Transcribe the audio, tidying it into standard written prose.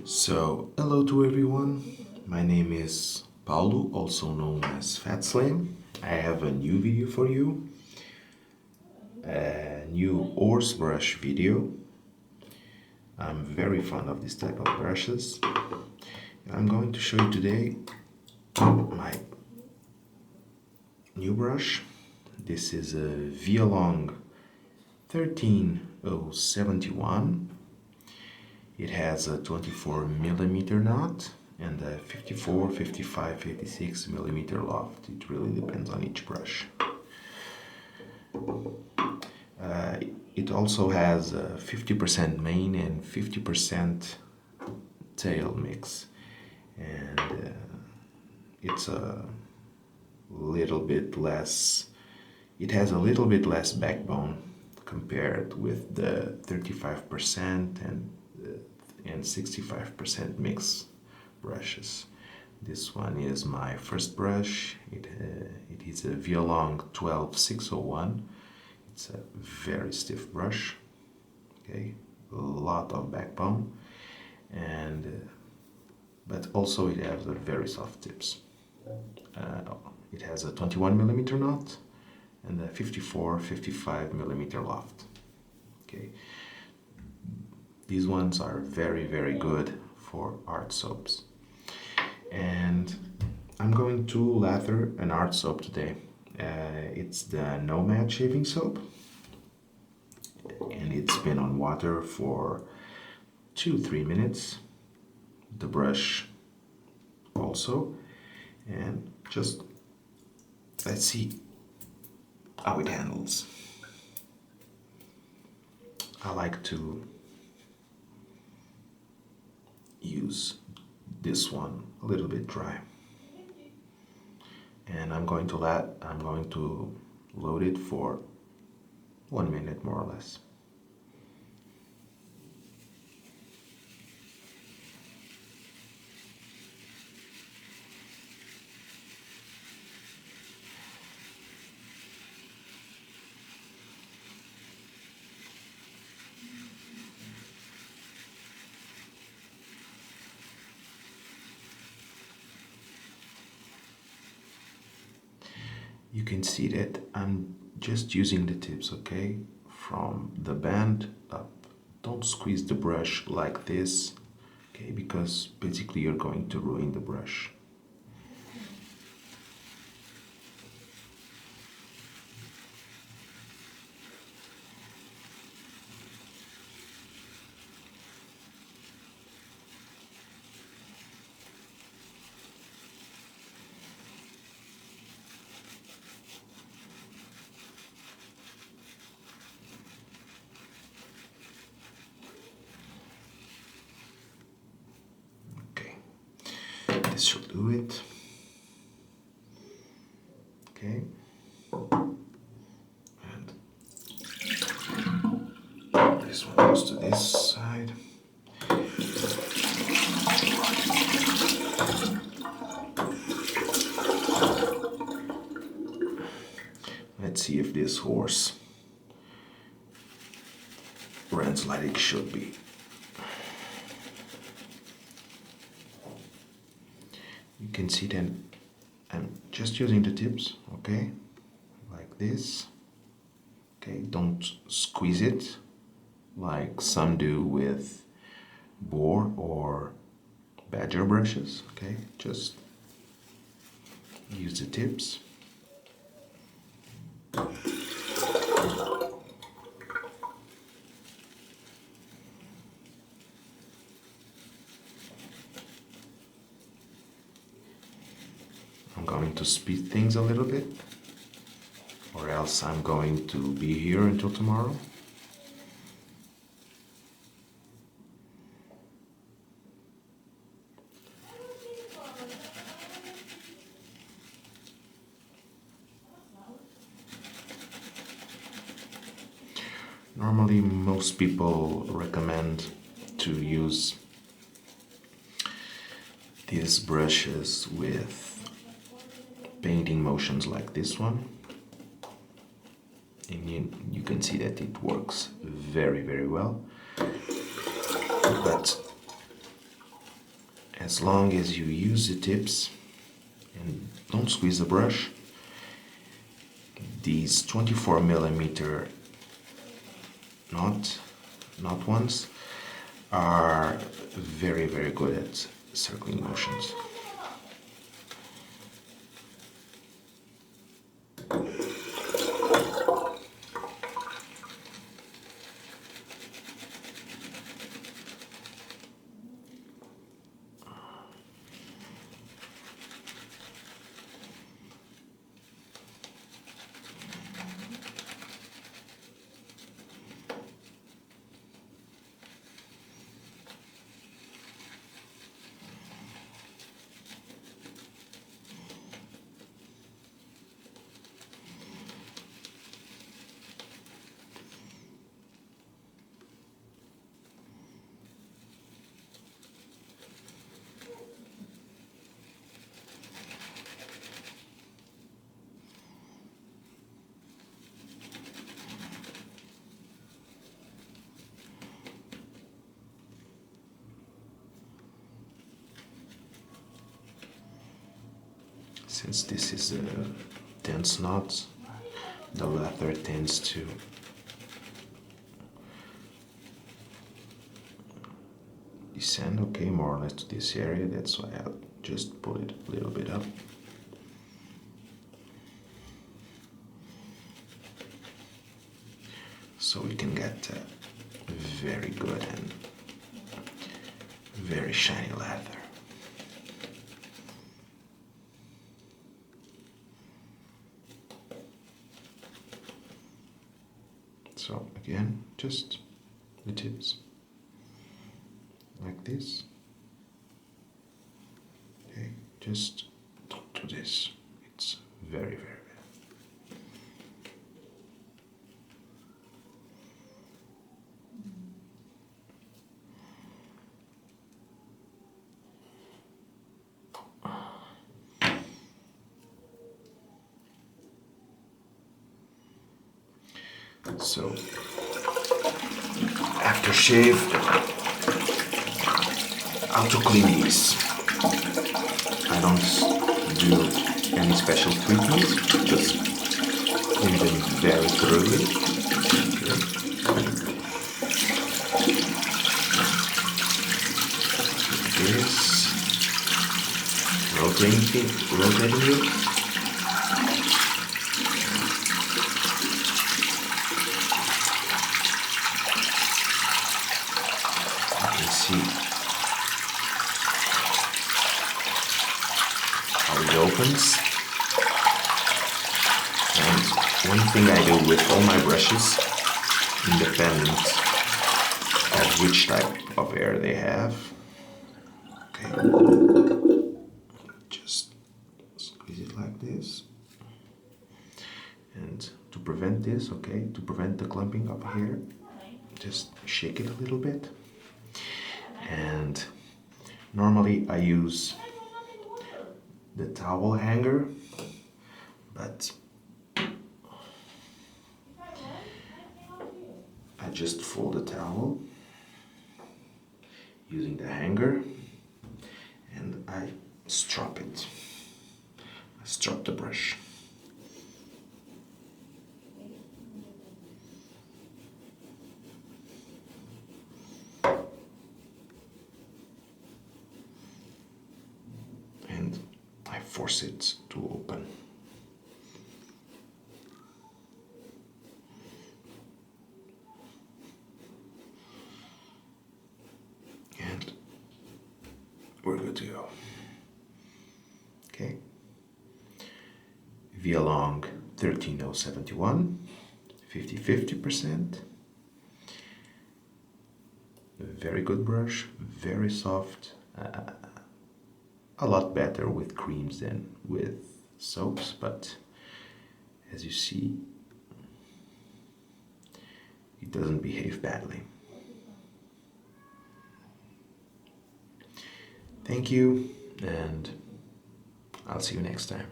So, hello to everyone. My name is Paulo, also known as Fat Slim. I have a new video for you, a new horse brush video. I'm very fond of this type of brushes. I'm going to show you today my new brush. This is a Vielong 13071. It has a 24 millimeter knot and a 54, 55, 56 millimeter loft. It really depends on each brush. It also has a 50% mane and 50% tail mix, and it's a little bit less. It has a little bit less backbone compared with the 35% and 65% mix brushes. This one is my first brush. It is a Vielong 12601. It's a very stiff brush. Okay, a lot of backbone, and but also it has a very soft tips. It has a 21 millimeter knot and a 54, 55 millimeter loft. Okay, these ones are very good for art soaps. And I'm going to lather an art soap today. It's the Nomad shaving soap, and it's been on water for 2-3 minutes. The brush also, and just let's see how it handles. I like to use this one a little bit dry, and I'm going to load it for 1 minute more or less. You can see that I'm just using the tips, okay? From the band up. Don't squeeze the brush like this, okay? Because basically you're going to ruin the brush. Okay, this should do it. Okay, and this one goes to this side. Let's see if this horse runs like it should be. You can see that I'm just using the tips, okay, like this. Okay, don't squeeze it like some do with boar or badger brushes, okay, just use the tips. I'm going to speed things a little bit, or else I'm going to be here until tomorrow. Normally, most people recommend to use these brushes with painting motions like this one, and you can see that it works very well. But as long as you use the tips and don't squeeze the brush, these 24mm knot ones are very, very good at circling motions. Since this is a dense knot, the leather tends to descend, okay, more or less to this area. That's why I'll just pull it a little bit up. So we can get very good and very shiny leather. So again, just the tips, like this. Okay, just don't do this. It's very, very bad. So after shave, how to clean these? I don't do any special treatment, just clean them very thoroughly. Okay. This, rotating it. See how it opens. And one thing I do with all my brushes, independent of which type of air they have, okay, just squeeze it like this. And to prevent this, okay, to prevent the clumping up here, just shake it a little bit. And normally I use the towel hanger, but I just fold the towel using the hanger and I strop it. I strop the brush. Force it to open. And we're good to go. Okay. Vie Long 13071, 50-50%. Very good brush, very soft. A lot better with creams than with soaps, but as you see, it doesn't behave badly. Thank you, and I'll see you next time.